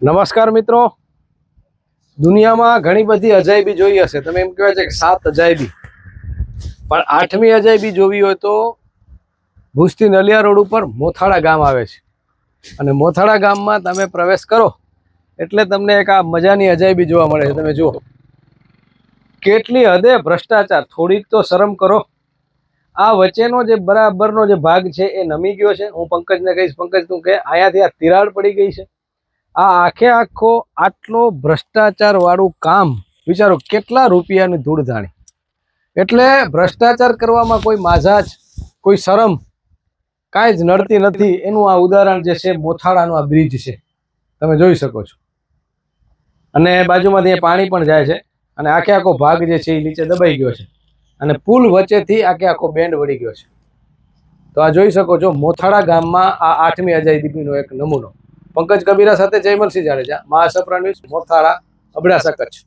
નમસ્કાર મિત્રો, દુનિયામાં ઘણી બધી અજાયબી જોઈ હશે. તમે એમ કહેવાય છે કે 7 અજાયબી, પણ 8મી અજાયબી જોવી હોય તો ભુજથી નલિયા રોડ ઉપર મોથાળા ગામ આવે છે. અને મોથાળા ગામમાં તમે પ્રવેશ કરો એટલે તમને એક આ મજાની અજાયબી જોવા મળે છે. તમે જુઓ કેટલી હદે ભ્રષ્ટાચાર. થોડીક તો શરમ કરો. આ વચ્ચેનો જે બરાબરનો જે ભાગ છે એ નમી ગયો છે. હું પંકજને કહીશ, પંકજ તું કે અહીંયાથી આ તિરાડ પડી ગઈ છે. આ આખે આખો આટલો ભ્રષ્ટાચાર વાળું કામ વિચારો, કેટલા રૂપિયાની ધૂળધાણી. એટલે ભ્રષ્ટાચાર કરવામાં કોઈ માઝાજ, કોઈ શરમ કાંઈ જ નડતી નથી. એનું આ ઉદાહરણ જે છે મોથાળાનો આ બ્રિજ છે, તમે જોઈ શકો છો. અને બાજુમાંથી પાણી પણ જાય છે અને આખે આખો ભાગ જે છે એ નીચે દબાઈ ગયો છે અને પુલ વચ્ચેથી આખે આખો બેન્ડ વળી ગયો છે. તો આ જોઈ શકો છો મોથાળા ગામમાં આ 8મી અજાયબીનો એક નમૂનો. પંકજ કબીરા સાથે જયમલસિંહ જાડેજા, મહાસપરા ન્યૂઝ, મોથાળા, અબડાસા, કચ્છ.